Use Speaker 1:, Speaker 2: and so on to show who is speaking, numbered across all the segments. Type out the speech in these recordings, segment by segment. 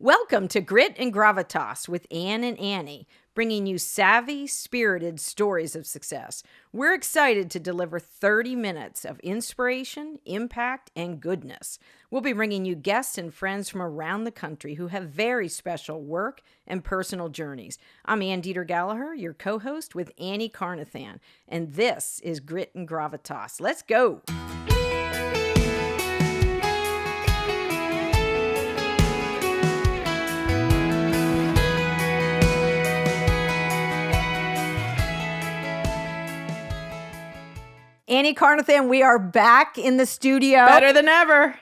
Speaker 1: Welcome to Grit Gravitas with Anne and Annie, bringing you savvy, spirited stories of success. We're excited to deliver 30 minutes of inspiration, impact, and goodness. We'll be bringing you guests and friends from around the country who have very special work and personal journeys. I'm Anne Deeter Gallaher, your co-host with Anne Carnathan, and this is Grit Gravitas. Let's go! Anne Carnathan, we are back in the studio.
Speaker 2: Better than ever.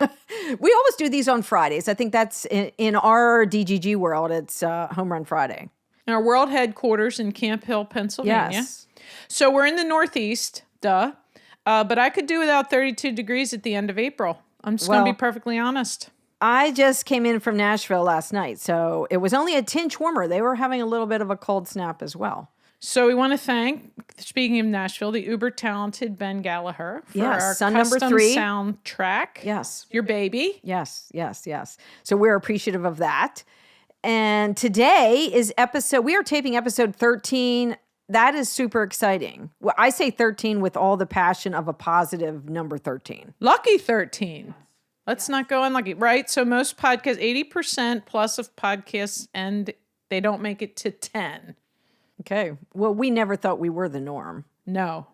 Speaker 1: We always do these on Fridays. I think that's in our DGG world, it's Home Run Friday.
Speaker 2: Our world headquarters in Camp Hill, Pennsylvania.
Speaker 1: Yes.
Speaker 2: So we're in the Northeast, duh. But I could do without 32 degrees at the end of April. I'm just going to be perfectly honest.
Speaker 1: I just came in from Nashville last night, so it was only a tinge warmer. They were having a little bit of a cold snap as well.
Speaker 2: So we want to thank, speaking of Nashville, the uber talented Ben Gallaher for our
Speaker 1: son
Speaker 2: custom
Speaker 1: number 3
Speaker 2: soundtrack.
Speaker 1: Yes.
Speaker 2: Your baby.
Speaker 1: Yes. So we're appreciative of that. And today is we are taping episode 13. That is super exciting. Well, I say 13 with all the passion of a positive number 13.
Speaker 2: Lucky 13. Let's not go unlucky, right? So most podcasts, 80% plus of podcasts, and they don't make it to 10.
Speaker 1: Okay. Well, we never thought we were the norm.
Speaker 2: No.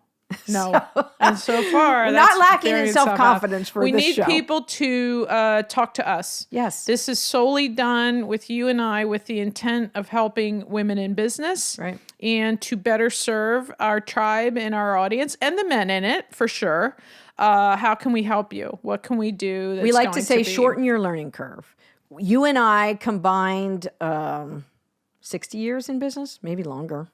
Speaker 2: And so far,
Speaker 1: we're
Speaker 2: that's
Speaker 1: not lacking in
Speaker 2: very
Speaker 1: self-confidence for
Speaker 2: we
Speaker 1: this
Speaker 2: need
Speaker 1: show.
Speaker 2: people to talk to us.
Speaker 1: Yes.
Speaker 2: This is solely done with you and I with the intent of helping women in business.
Speaker 1: Right.
Speaker 2: And to better serve our tribe and our audience and the men in it, for sure. How can we help you? What can we do?
Speaker 1: We like to say shorten your learning curve. You and I combined 60 years in business, maybe longer.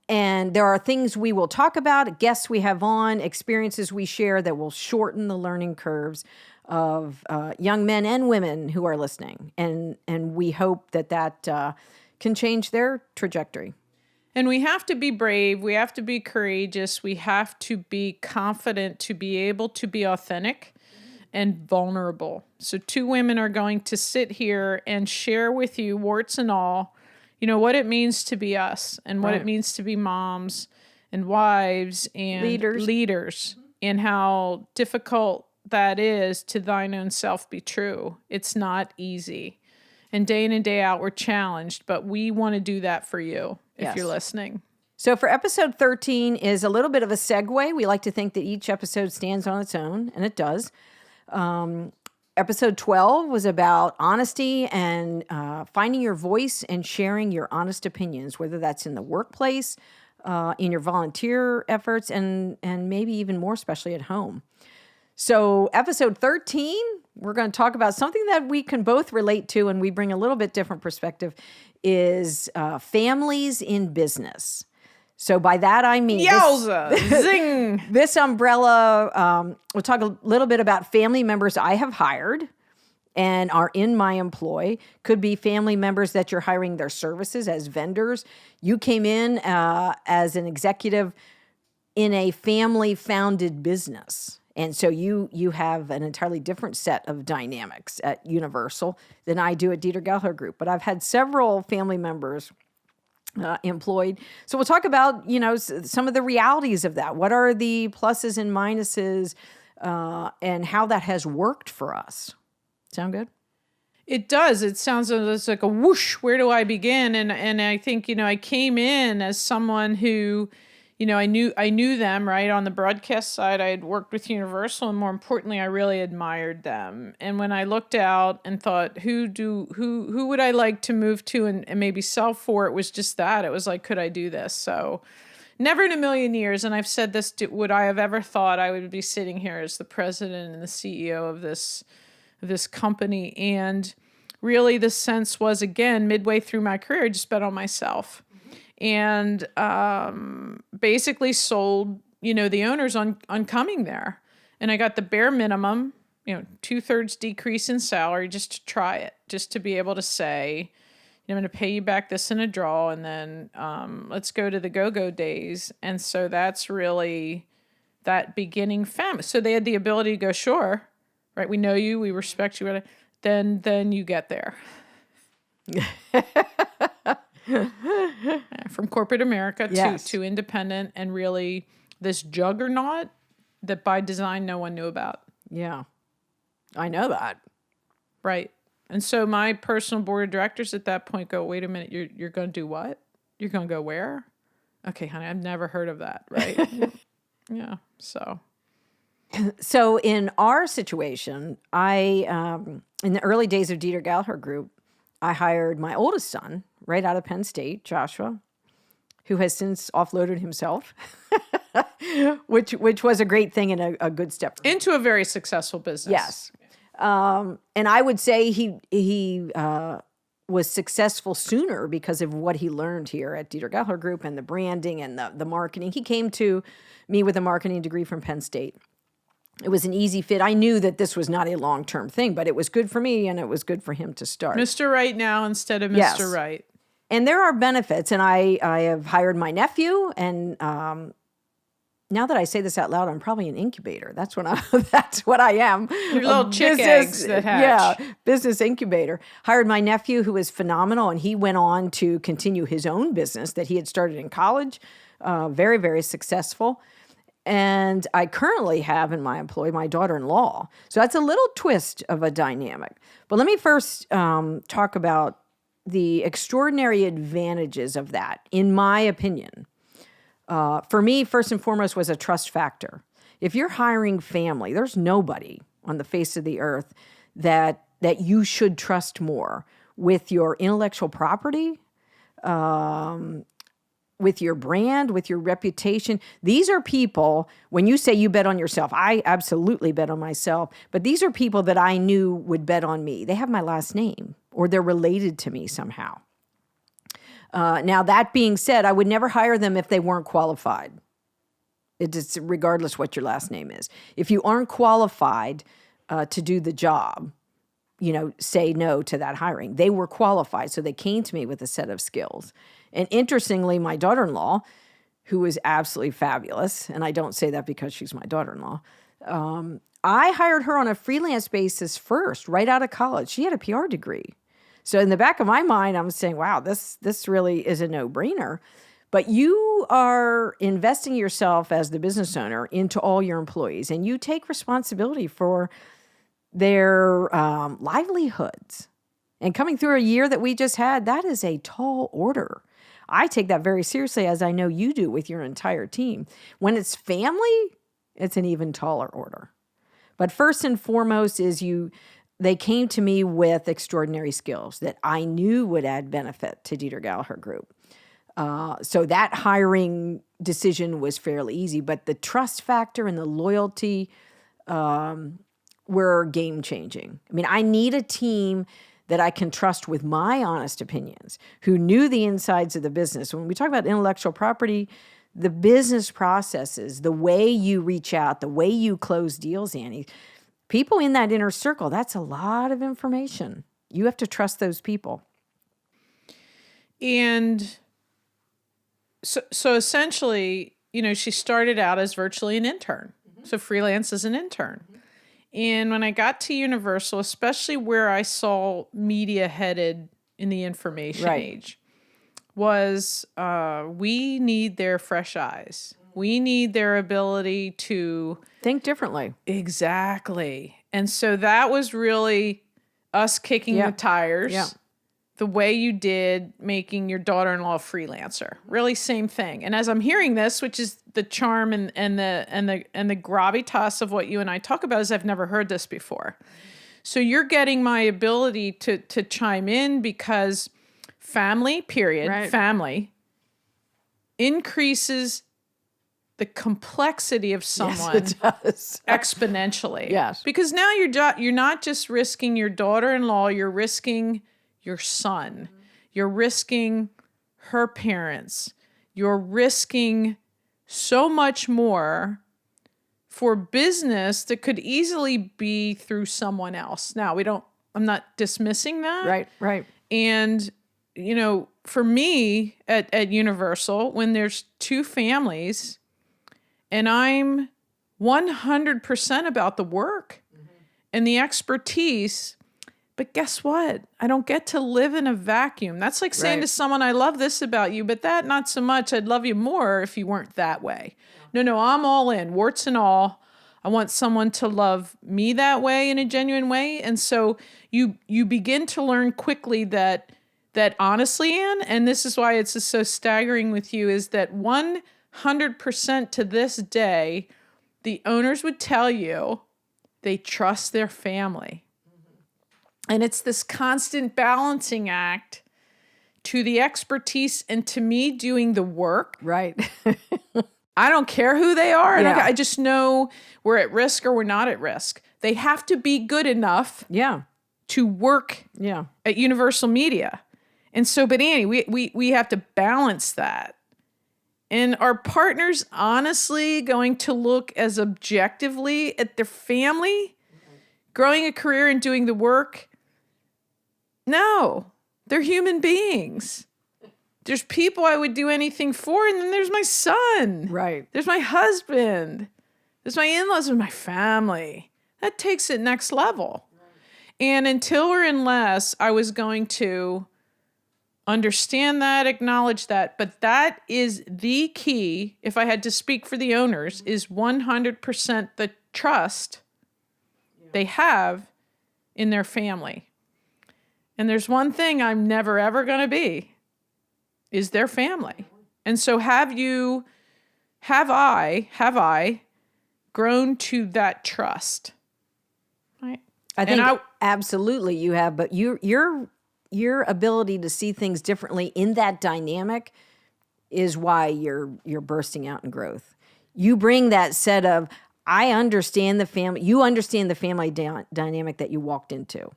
Speaker 1: And there are things we will talk about, guests we have on, experiences we share that will shorten the learning curves of young men and women who are listening. And we hope that can change their trajectory.
Speaker 2: And we have to be brave. We have to be courageous. We have to be confident to be able to be authentic and vulnerable. So 2 women are going to sit here and share with you, warts and all, what it means to be us and what it means to be moms and wives and leaders and how difficult that is to thine own self be true. It's not easy. And day in and day out, we're challenged, but we want to do that for you if you're listening.
Speaker 1: So for episode 13 is a little bit of a segue. We like to think that each episode stands on its own, and it does. Episode 12 was about honesty and finding your voice and sharing your honest opinions, whether that's in the workplace, in your volunteer efforts, and maybe even more especially at home. So episode 13, we're going to talk about something that we can both relate to, and we bring a little bit different perspective, is families in business. So by that, I mean,
Speaker 2: zing!
Speaker 1: This umbrella, we'll talk a little bit about family members I have hired and are in my employ. Could be family members that you're hiring their services as vendors. You came in as an executive in a family-founded business. And so you have an entirely different set of dynamics at Universal than I do at Deeter Gallaher Group. But I've had several family members employed. So we'll talk about, some of the realities of that. What are the pluses and minuses and how that has worked for us? Sound good?
Speaker 2: It does. It sounds like a whoosh. Where do I begin? And I think, I came in as someone who, I knew them, right? On the broadcast side, I had worked with Universal, and more importantly, I really admired them. And when I looked out and thought, who would I like to move to and maybe sell for, it was just that. It was like, could I do this? So never in a million years, and I've said this, would I have ever thought I would be sitting here as the president and the CEO of this company. And really the sense was, again, midway through my career, I just bet on myself. And basically sold, the owners on coming there. And I got the bare minimum, 2/3 decrease in salary just to try it, just to be able to say, I'm going to pay you back this in a draw, and then let's go to the go-go days. And so that's really that beginning family. So they had the ability to go, sure, right? We know you, we respect you. Then you get there. From corporate America
Speaker 1: Yes.
Speaker 2: to independent, and really this juggernaut that by design no one knew about.
Speaker 1: Yeah, I know that.
Speaker 2: Right. And so my personal board of directors at that point go, wait a minute, you're going to do what? You're going to go where? Okay, honey, I've never heard of that, right? Yeah.
Speaker 1: So in our situation, in the early days of Deeter Gallaher Group, I hired my oldest son right out of Penn State, Joshua, who has since offloaded himself, which was a great thing and a good step for him.
Speaker 2: Into a very successful business.
Speaker 1: Yes. And I would say he was successful sooner because of what he learned here at Deeter Gallaher Group and the branding and the marketing. He came to me with a marketing degree from Penn State. It was an easy fit. I knew that this was not a long-term thing, but it was good for me and it was good for him to start.
Speaker 2: Mr. Right now instead of Mr.
Speaker 1: Yes.
Speaker 2: Right.
Speaker 1: And there are benefits. And I have hired my nephew, and now that I say this out loud, I'm probably an incubator. That's what I am.
Speaker 2: Your little chick eggs that hatch.
Speaker 1: Yeah, business incubator. Hired my nephew, who was phenomenal, and he went on to continue his own business that he had started in college. Very, very successful. And I currently have in my employ my daughter-in-law. So that's a little twist of a dynamic. But let me first talk about the extraordinary advantages of that, in my opinion. For me, first and foremost, was a trust factor. If you're hiring family, there's nobody on the face of the earth that you should trust more with your intellectual property, with your brand, with your reputation. These are people, when you say you bet on yourself, I absolutely bet on myself, but these are people that I knew would bet on me. They have my last name, or they're related to me somehow. Now, that being said, I would never hire them if they weren't qualified. It's regardless what your last name is. If you aren't qualified to do the job, say no to that hiring. They were qualified, so they came to me with a set of skills. And interestingly, my daughter-in-law, who is absolutely fabulous, and I don't say that because she's my daughter-in-law, I hired her on a freelance basis first, right out of college. She had a PR degree. So in the back of my mind, I'm saying, wow, this really is a no-brainer. But you are investing yourself as the business owner into all your employees, and you take responsibility for their livelihoods. And coming through a year that we just had, that is a tall order. I take that very seriously, as I know you do with your entire team. When it's family, it's an even taller order. But first and foremost is they came to me with extraordinary skills that I knew would add benefit to Deeter Gallaher Group. So that hiring decision was fairly easy, but the trust factor and the loyalty were game-changing. I mean, I need a team that I can trust with my honest opinions, who knew the insides of the business. When we talk about intellectual property, the business processes, the way you reach out, the way you close deals, Annie, people in that inner circle, that's a lot of information. You have to trust those people.
Speaker 2: And so essentially, she started out as virtually an intern. Mm-hmm. So freelance as an intern. Mm-hmm. And when I got to Universal, especially where I saw media headed in the information age, was we need their fresh eyes. We need their ability to
Speaker 1: think differently.
Speaker 2: Exactly. And so that was really us kicking the tires the way you did making your daughter-in-law a freelancer. Really same thing. And as I'm hearing this, which is the charm and the gravitas of what you and I talk about, is I've never heard this before. So you're getting my ability to chime in because family, period, family increases the complexity of someone exponentially.
Speaker 1: Yes.
Speaker 2: Because now you're not just risking your daughter-in-law, you're risking your son. Mm-hmm. You're risking her parents. You're risking so much more for business that could easily be through someone else. Now, I'm not dismissing that.
Speaker 1: Right.
Speaker 2: And, for me at Universal, when there's two families and I'm 100% about the work and the expertise, But guess what? I don't get to live in a vacuum. That's like saying to someone, I love this about you, but that not so much. I'd love you more if you weren't that way. No, I'm all in, warts and all. I want someone to love me that way in a genuine way. And so you begin to learn quickly that honestly, Anne, and this is why it's so staggering with you, is that 100% to this day, the owners would tell you they trust their family. And it's this constant balancing act to the expertise and to me doing the work.
Speaker 1: Right.
Speaker 2: I don't care who they are. And I just know we're at risk or we're not at risk. They have to be good enough to work at Universal Media. And so, but Annie, we have to balance that. And are partners honestly going to look as objectively at their family, growing a career and doing the work? No, they're human beings. There's people I would do anything for, and then there's my son.
Speaker 1: Right.
Speaker 2: There's my husband. There's my in-laws and my family. That takes it next level. And until or unless I was going to understand that, acknowledge that, but that is the key, if I had to speak for the owners, is 100% the trust they have in their family. And there's one thing I'm never, ever going to be, is their family. And so have I grown to that trust? Right?
Speaker 1: I think absolutely you have, but your ability to see things differently in that dynamic is why you're bursting out in growth. You bring that set of, I understand the family, you understand the family dynamic that you walked into.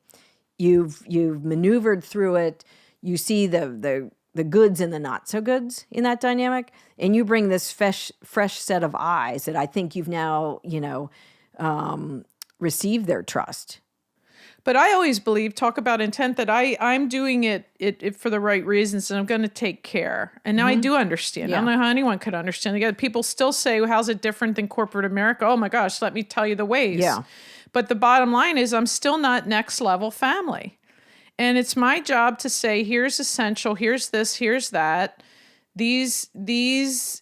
Speaker 1: You've maneuvered through it. You see the goods and the not so goods in that dynamic, and you bring this fresh set of eyes that I think you've now received their trust.
Speaker 2: But I always believe, talk about intent, that I'm doing it for the right reasons, and I'm going to take care. And now I do understand. I don't know how anyone could understand. Again, people still say, well, how's it different than corporate America? Oh my gosh, let me tell you the ways.
Speaker 1: Yeah.
Speaker 2: But the bottom line is I'm still not next level family. And it's my job to say, here's essential, here's this, here's that. These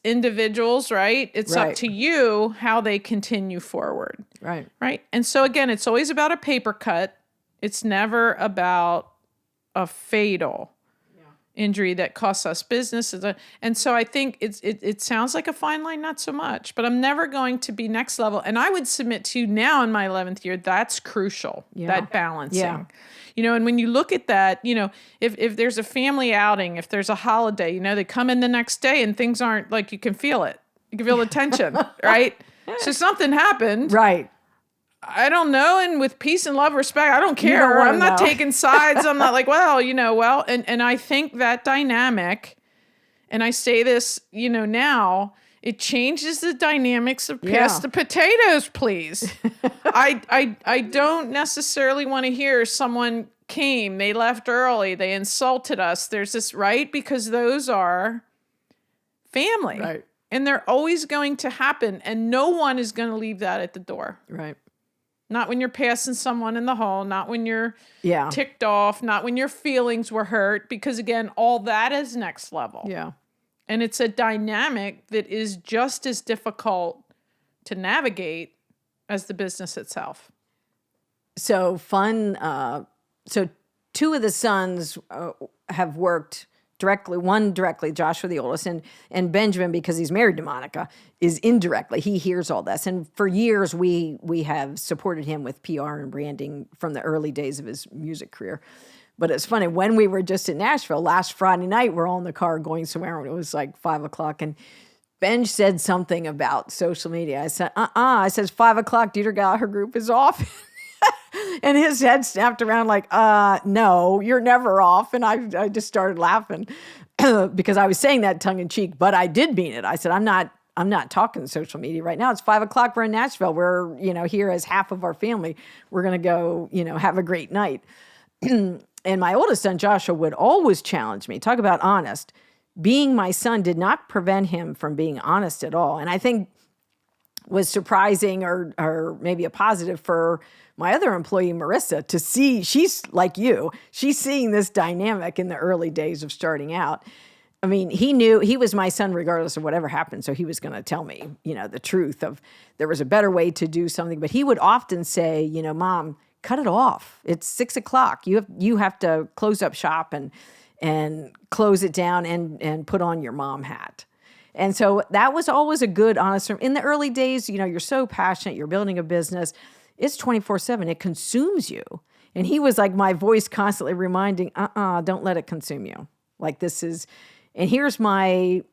Speaker 2: individuals, right? It's up to you how they continue forward.
Speaker 1: Right.
Speaker 2: Right. And so again, it's always about a paper cut. It's never about a fatal injury that costs us business. And so I think it sounds like a fine line, not so much, but I'm never going to be next level. And I would submit to you now in my 11th year, that's crucial, that balancing. Yeah. And when you look at that, if there's a family outing, if there's a holiday, they come in the next day and things aren't like, you can feel it. You can feel the tension, right? So something happened.
Speaker 1: Right.
Speaker 2: I don't know. And with peace and love, respect, I don't care. I'm not taking sides. I'm not like, and I think that dynamic, and I say this, now, it changes the dynamics of pass the potatoes, please. I don't necessarily want to hear someone came, they left early, they insulted us. There's this, right? Because those are family.
Speaker 1: Right.
Speaker 2: And they're always going to happen. And no one is going to leave that at the door.
Speaker 1: Right.
Speaker 2: Not when you're passing someone in the hall, not when you're ticked off, not when your feelings were hurt, because again, all that is next level. Yeah. And it's a dynamic that is just as difficult to navigate as the business itself.
Speaker 1: So fun. So two of the sons have worked directly, one directly, Joshua the oldest, and Benjamin, because he's married to Monica, is indirectly. He hears all this. And for years, we have supported him with PR and branding from the early days of his music career. But it's funny, when we were just in Nashville, last Friday night, we're all in the car going somewhere, and it was like 5 o'clock, and Benj said something about social media. I said, I said, 5 o'clock, Deeter Gallaher group is off. And his head snapped around like, no, you're never off. And I just started laughing because I was saying that tongue in cheek, but I did mean it. I said, I'm not talking social media right now. It's 5 o'clock. We're in Nashville. We're, here as half of our family. We're going to go, have a great night. And my oldest son, Joshua, would always challenge me. Talk about honest. Being my son did not prevent him from being honest at all. And I think was surprising or maybe a positive for my other employee, Marissa, to see, she's like you, she's seeing this dynamic in the early days of starting out. I mean, he knew he was my son regardless of whatever happened. So he was going to tell me, the truth of there was a better way to do something. But he would often say, Mom, cut it off. It's 6:00. You have to close up shop and close it down and put on your mom hat. And so that was always a good, honest, in the early days, you're so passionate, you're building a business. It's 24/7. It consumes you. And he was like my voice constantly reminding, don't let it consume you. Like this is, and here's my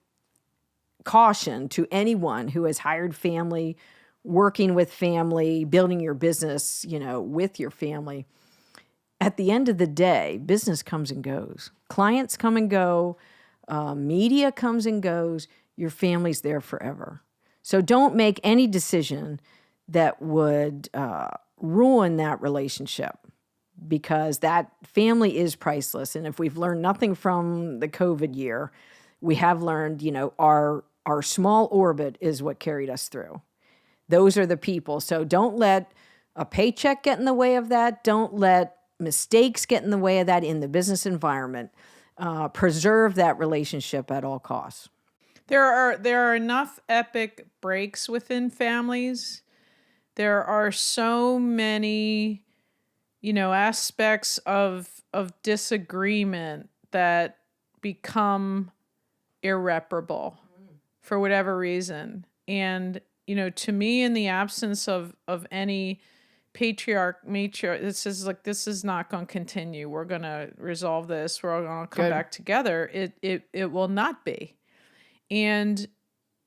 Speaker 1: caution to anyone who has hired family, working with family, building your business, with your family. At the end of the day, business comes and goes. Clients come and go. Media comes and goes. Your family's there forever. So don't make any decision that would ruin that relationship, because that family is priceless. And if we've learned nothing from the COVID year, we have learned, our small orbit is what carried us through. Those are the people. So don't let a paycheck get in the way of that. Don't let mistakes get in the way of that in the business environment. Preserve that relationship at all costs.
Speaker 2: There are enough epic breaks within families. There are so many, aspects of disagreement that become irreparable for whatever reason. And, to me, in the absence of any matriarch, this is not going to continue. We're going to resolve this. We're all going to come back together. It will not be. And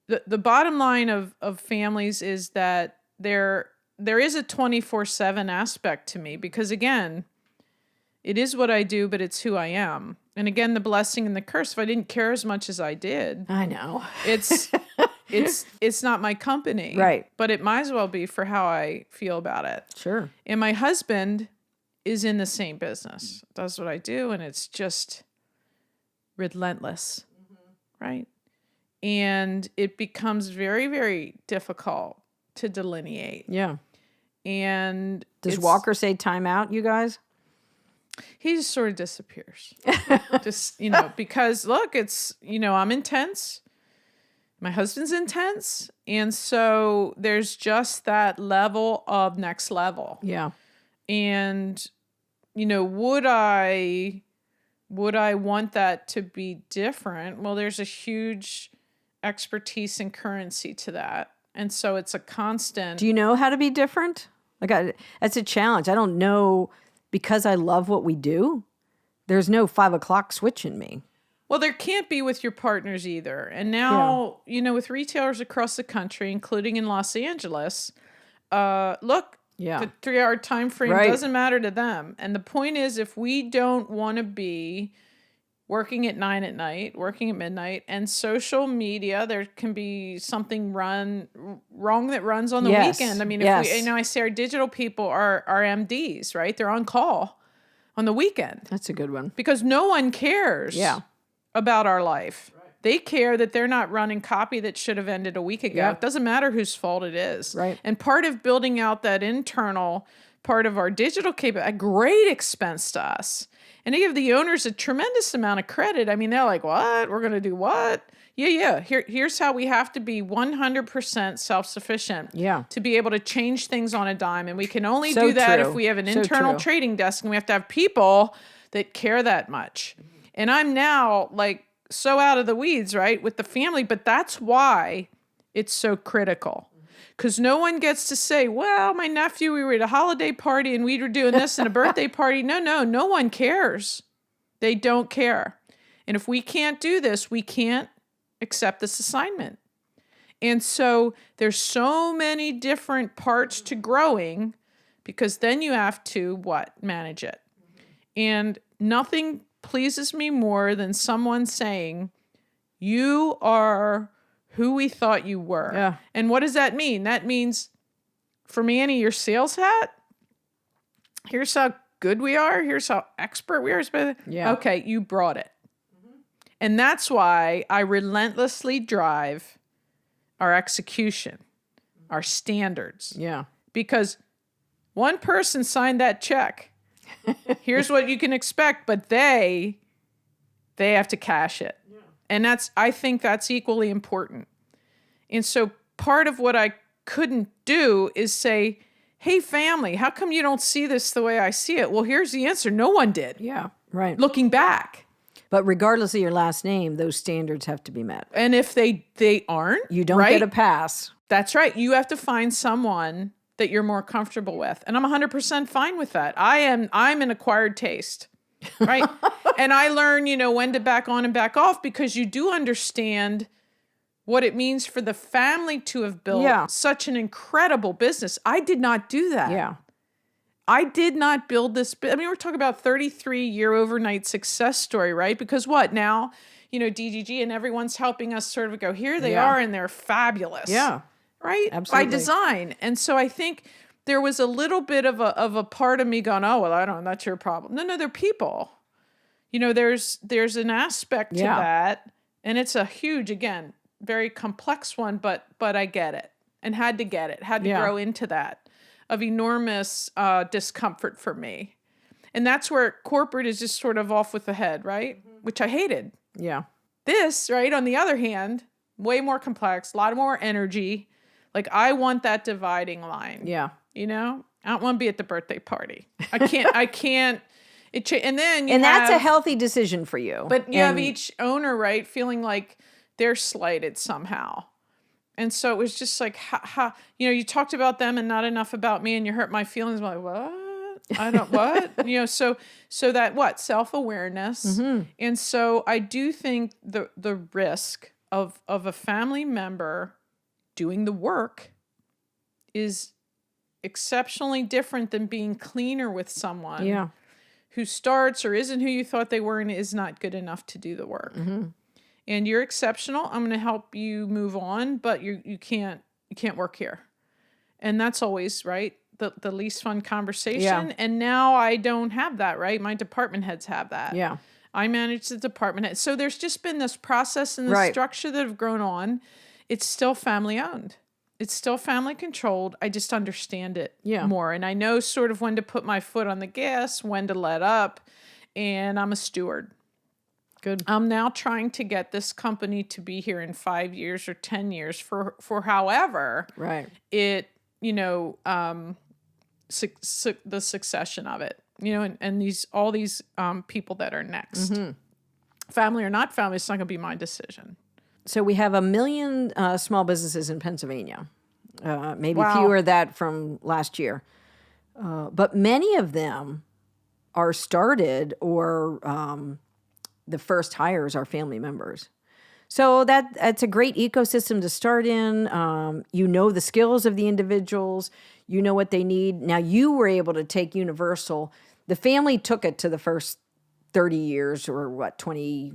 Speaker 2: the bottom line of families is that there is a 24/7 aspect to me, because again, it is what I do, but it's who I am. And again, the blessing and the curse, if I didn't care as much as I did,
Speaker 1: I know
Speaker 2: it's not my company.
Speaker 1: Right.
Speaker 2: But it might as well be for how I feel about it.
Speaker 1: Sure.
Speaker 2: And my husband is in the same business, does what I do, and it's just relentless. Right. And it becomes very, very difficult to delineate.
Speaker 1: Yeah.
Speaker 2: And
Speaker 1: does Walker say time out, you guys?
Speaker 2: He just sort of disappears. Just, because look, it's, I'm intense. My husband's intense. And so there's just that level of next level.
Speaker 1: Yeah.
Speaker 2: And, would I want that to be different? Well, there's a huge expertise and currency to that. And so it's a constant.
Speaker 1: Do you know how to be different? That's a challenge. I don't know, because I love what we do. There's no 5:00 switch in me.
Speaker 2: Well, there can't be with your partners either. And now, with retailers across the country, including in Los Angeles, look, the 3-hour time frame doesn't matter to them. And the point is, if we don't want to be working at 9 at night, working at midnight, and social media, there can be something wrong that runs on the weekend. I mean, if we, I say our digital people are MDs, right? They're on call on the weekend.
Speaker 1: That's a good one.
Speaker 2: Because no one cares about our life. Right. They care that they're not running copy that should have ended a week ago. Yeah. It doesn't matter whose fault it is.
Speaker 1: Right.
Speaker 2: And part of building out that internal part of our digital capability, a great expense to us. And they give the owners a tremendous amount of credit. I mean, they're like, what? We're going to do what? Yeah. Here's how we have to be 100% self-sufficient to be able to change things on a dime. And we can only do that if we have an internal trading desk, and we have to have people that care that much. And I'm now like so out of the weeds, right, with the family. But that's why it's so critical. Because no one gets to say, well, my nephew, we were at a holiday party and we were doing this and a birthday party. No one cares. They don't care. And if we can't do this, we can't accept this assignment. And so there's so many different parts to growing, because then you have to, manage it. And nothing pleases me more than someone saying, you are who we thought you were.
Speaker 1: Yeah.
Speaker 2: And what does that mean? That means, for me, Annie, your sales hat, here's how good we are. Here's how expert we are.
Speaker 1: Yeah.
Speaker 2: Okay, you brought it. Mm-hmm. And that's why I relentlessly drive our execution, our standards.
Speaker 1: Yeah.
Speaker 2: Because One person signed that check. Here's what you can expect, but they have to cash it. Yeah. And I think that's equally important. And so part of what I couldn't do is say, hey, family, how come you don't see this the way I see it? Well, here's the answer. No one did.
Speaker 1: Yeah, right.
Speaker 2: Looking back.
Speaker 1: But regardless of your last name, those standards have to be met.
Speaker 2: And if they aren't,
Speaker 1: you don't get a pass.
Speaker 2: That's right. You have to find someone that you're more comfortable with. And I'm 100% fine with that. I'm an acquired taste, right? And I learn, when to back on and back off, because you do understand what it means for the family to have built such an incredible business. I did not do that.
Speaker 1: Yeah.
Speaker 2: I did not build this. I mean, we're talking about 33-year overnight success story, right? Because what now, DGG and everyone's helping us sort of go, here they are, and they're fabulous.
Speaker 1: Yeah.
Speaker 2: Right?
Speaker 1: Absolutely.
Speaker 2: By design. And so I think there was a little bit of a part of me going, oh, well, that's your problem. No, they're people. There's an aspect to that. And it's a huge, again, very complex one, but I get it and had to get it, had to grow into that of enormous discomfort for me. And that's where corporate is just sort of off with the head, right? Which I hated.
Speaker 1: Yeah.
Speaker 2: This, right, on the other hand, way more complex, a lot more energy. Like, I want that dividing line.
Speaker 1: Yeah.
Speaker 2: I don't want to be at the birthday party. I can't. And then
Speaker 1: that's a healthy decision for you.
Speaker 2: But you have each owner, right, feeling like they're slighted somehow. And so it was just like, how you talked about them and not enough about me, and you hurt my feelings. I'm like, what? I don't, what? So that what? Self-awareness. Mm-hmm. And so I do think the risk of a family member doing the work is exceptionally different than being cleaner with someone who starts or isn't who you thought they were and is not good enough to do the work. Mm-hmm. And you're exceptional. I'm going to help you move on, but you can't work here. And that's always, right, the least fun conversation. Yeah. And now I don't have that, right? My department heads have that.
Speaker 1: Yeah.
Speaker 2: I manage the department head. So there's just been this process and this structure that have grown on. It's still family owned. It's still family controlled. I just understand it more. And I know sort of when to put my foot on the gas, when to let up. And I'm a steward.
Speaker 1: Good.
Speaker 2: I'm now trying to get this company to be here in 5 years or 10 years for however it, the succession of it, and all these people that are next. Mm-hmm. Family or not family, it's not going to be my decision.
Speaker 1: So we have 1 million small businesses in Pennsylvania, maybe fewer that from last year. But many of them are started or the first hires are family members. So that's a great ecosystem to start in. The skills of the individuals. You know what they need. Now you were able to take Universal. The family took it to the first 30 years or 20,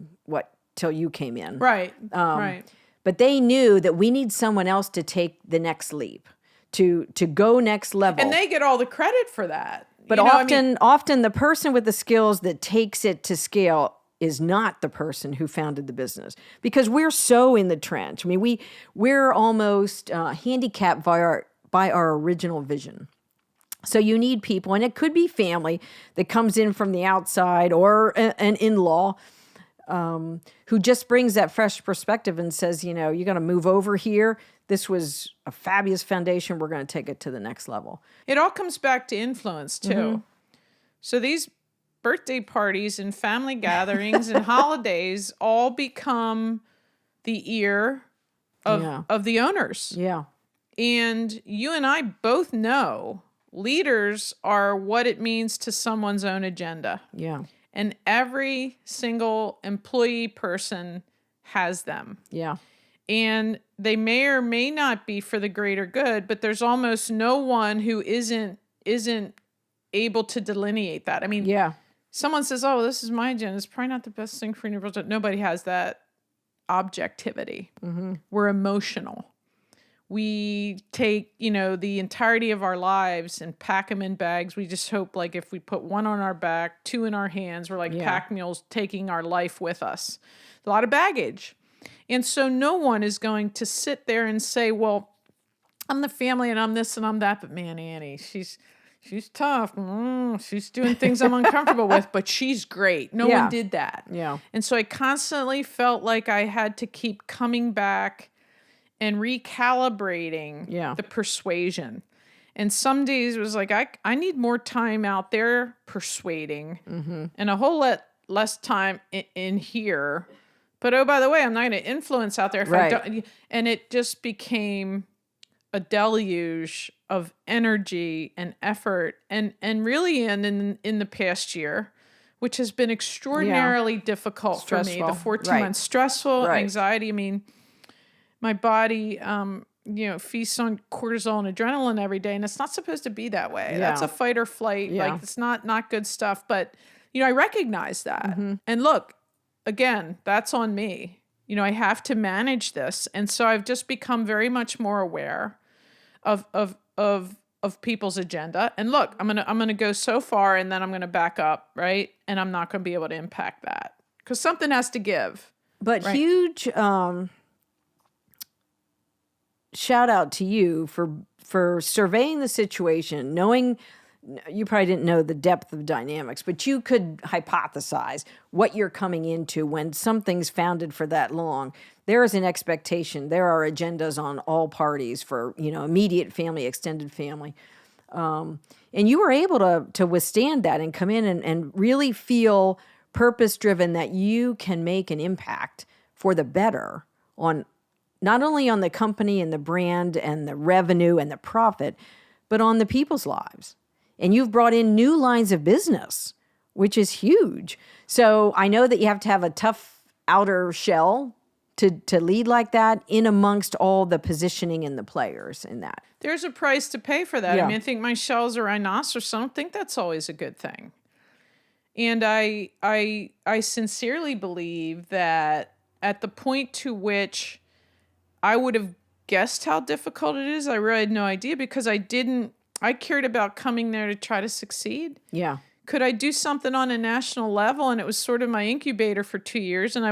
Speaker 1: till you came in.
Speaker 2: Right, right.
Speaker 1: But they knew that we need someone else to take the next leap, to go next level.
Speaker 2: And they get all the credit for that.
Speaker 1: But often the person with the skills that takes it to scale is not the person who founded the business, because we're so in the trench. I mean, we're almost handicapped by our original vision. So you need people, and it could be family that comes in from the outside or an in-law who just brings that fresh perspective and says, you're going to move over here. This was a fabulous foundation. We're going to take it to the next level.
Speaker 2: It all comes back to influence, too. Mm-hmm. So these birthday parties and family gatherings and holidays all become the ear of the owners.
Speaker 1: Yeah.
Speaker 2: And you and I both know leaders are what it means to someone's own agenda.
Speaker 1: Yeah.
Speaker 2: And every single employee person has them.
Speaker 1: Yeah.
Speaker 2: And they may or may not be for the greater good, but there's almost no one who isn't able to delineate that. I mean, someone says, oh, this is my agenda. It's probably not the best thing for Universal. Nobody has that objectivity. Mm-hmm. We're emotional. We take, the entirety of our lives and pack them in bags. We just hope, like, if we put one on our back, two in our hands, we're like pack mules taking our life with us. A lot of baggage. And so no one is going to sit there and say, well, I'm the family and I'm this and I'm that, but man, Annie, she's she's tough. She's doing things I'm uncomfortable with, but she's great. No one did that.
Speaker 1: Yeah.
Speaker 2: And so I constantly felt like I had to keep coming back and recalibrating the persuasion. And some days it was like, I need more time out there persuading and a whole lot less time in here. But oh, by the way, I'm not going to influence out there if I don't. And it just became a deluge of energy and effort and really in the past year, which has been extraordinarily difficult for me. The 14 months, stressful, anxiety. I mean, my body, feasts on cortisol and adrenaline every day, and it's not supposed to be that way. That's a fight or flight. Like, it's not good stuff. But, I recognize that. And look, again, that's on me. I have to manage this. And so I've just become very much more aware of people's agenda. And look, I'm gonna go so far, and then I'm gonna back up, right? And I'm not gonna be able to impact that because something has to give.
Speaker 1: But huge shout out to you for surveying the situation, knowing. You probably didn't know the depth of dynamics, but you could hypothesize what you're coming into when something's founded for that long. There is an expectation. There are agendas on all parties for, immediate family, extended family. And you were able to withstand that and come in and really feel purpose-driven that you can make an impact for the better on not only on the company and the brand and the revenue and the profit, but on the people's lives. And you've brought in new lines of business, which is huge. So I know that you have to have a tough outer shell to lead like that in amongst all the positioning and the players in that.
Speaker 2: There's a price to pay for that. I mean, I think my shell's a rhinoceros. I don't think that's always a good thing. And I sincerely believe that at the point to which I would have guessed how difficult it is, I really had no idea because I cared about coming there to try to succeed.
Speaker 1: Yeah.
Speaker 2: Could I do something on a national level? And it was sort of my incubator for 2 years. And I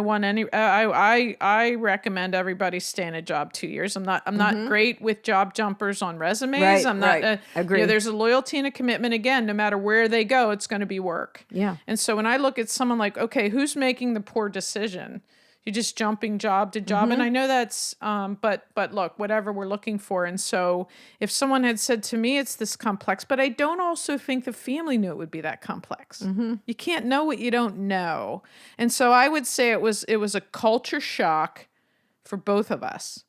Speaker 2: recommend everybody stay in a job 2 years. I'm not great with job jumpers on resumes. I'm not.
Speaker 1: Agree.
Speaker 2: There's a loyalty and a commitment. Again, no matter where they go, it's going to be work.
Speaker 1: Yeah.
Speaker 2: And so when I look at someone like, okay, who's making the poor decision? You're just jumping job to job. And I know that's, but look, whatever we're looking for. And so if someone had said to me, it's this complex, but I don't also think the family knew it would be that complex. You can't know what you don't know. And so I would say it was a culture shock for both of us.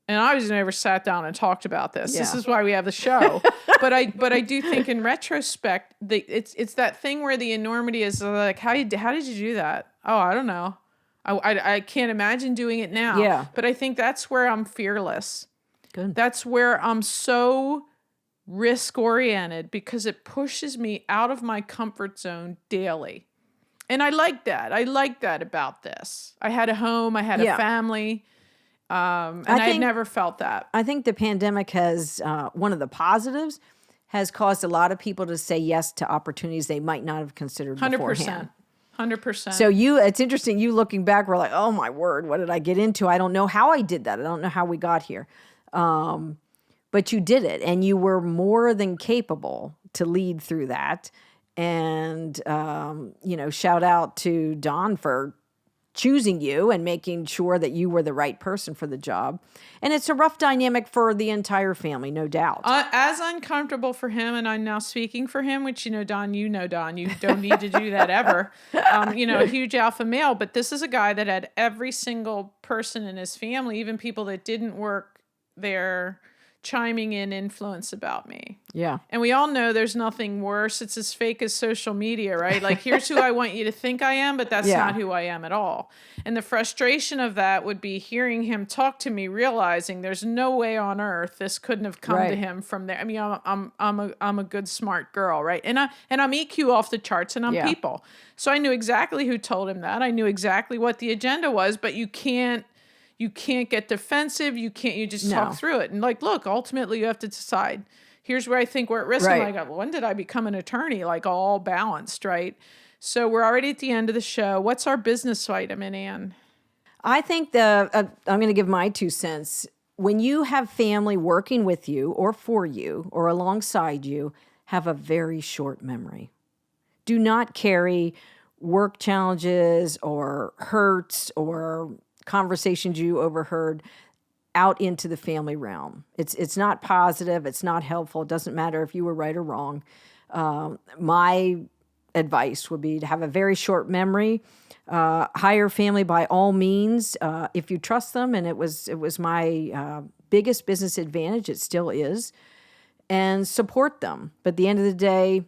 Speaker 2: And I was never sat down and talked about this. This is why we have the show. but I do think in retrospect, it's that thing where the enormity is like, how did you do that? Oh, I don't know. I can't imagine doing it now.
Speaker 1: Yeah.
Speaker 2: But I think that's where I'm fearless.
Speaker 1: Good.
Speaker 2: That's where I'm so risk-oriented because it pushes me out of my comfort zone daily. And I like that. I like that about this. I had a home. I had a family. And I've never felt that.
Speaker 1: I think the pandemic has, one of the positives, has caused a lot of people to say yes to opportunities they might not have considered beforehand.
Speaker 2: 100%.
Speaker 1: So it's interesting, you looking back, we're like, oh my word, what did I get into? I don't know how I did that. I don't know how we got here. But you did it, and you were more than capable to lead through that. And, shout out to Don for choosing you and making sure that you were the right person for the job. And it's a rough dynamic for the entire family, no doubt.
Speaker 2: As uncomfortable for him, and I'm now speaking for him, which, Don, you don't need to do that ever. A huge alpha male, but this is a guy that had every single person in his family, even people that didn't work there, chiming in influence about me.
Speaker 1: Yeah.
Speaker 2: And we all know there's nothing worse. It's as fake as social media, right? Like, here's who I want you to think I am, but that's not who I am at all. And the frustration of that would be hearing him talk to me, realizing there's no way on earth this couldn't have come to him from there. I mean, I'm a good, smart girl, right? And I'm EQ off the charts, and I'm people. So I knew exactly who told him that. I knew exactly what the agenda was, but you can't get defensive. You just talk through it. And look, ultimately you have to decide, here's where I think we're at risk.
Speaker 1: Right.
Speaker 2: I'm like, when did I become an attorney? All balanced, right? So we're already at the end of the show. What's our business vitamin, Anne?
Speaker 1: I think I'm going to give my 2 cents. When you have family working with you or for you or alongside you, have a very short memory. Do not carry work challenges or hurts or conversations you overheard out into the family realm. It's not positive. It's not helpful. It doesn't matter if you were right or wrong. My advice would be to have a very short memory. Hire family by all means if you trust them, and it was my biggest business advantage. It still is, and support them. But at the end of the day,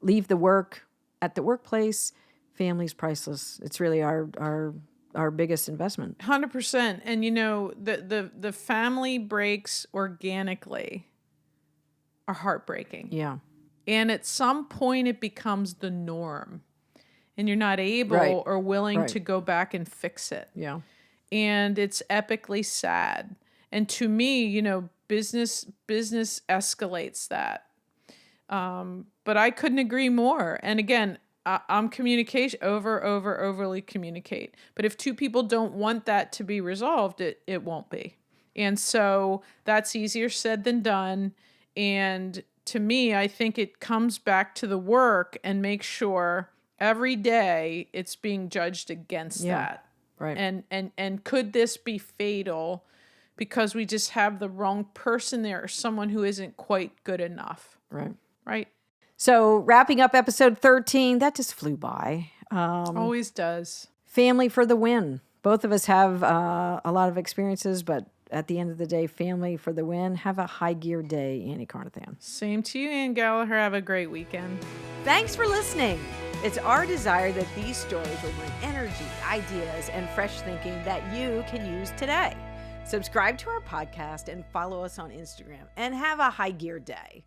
Speaker 1: leave the work at the workplace. Family's priceless. It's really our biggest investment.
Speaker 2: 100%. And the family breaks organically are heartbreaking.
Speaker 1: Yeah.
Speaker 2: And at some point it becomes the norm. And you're not able or willing to go back and fix it.
Speaker 1: Yeah.
Speaker 2: And it's epically sad. And to me, business escalates that. But I couldn't agree more. And again, I'm communication overly communicate. But if two people don't want that to be resolved, it won't be. And so that's easier said than done. And to me, I think it comes back to the work and make sure every day it's being judged against that.
Speaker 1: Right.
Speaker 2: And could this be fatal because we just have the wrong person there or someone who isn't quite good enough? Right.
Speaker 1: So wrapping up episode 13, that just flew by.
Speaker 2: Always does.
Speaker 1: Family for the win. Both of us have a lot of experiences, but at the end of the day, family for the win. Have a high gear day, Anne Carnathan.
Speaker 2: Same to you, Anne Gallagher. Have a great weekend.
Speaker 1: Thanks for listening. It's our desire that these stories will bring energy, ideas, and fresh thinking that you can use today. Subscribe to our podcast and follow us on Instagram, and have a high gear day.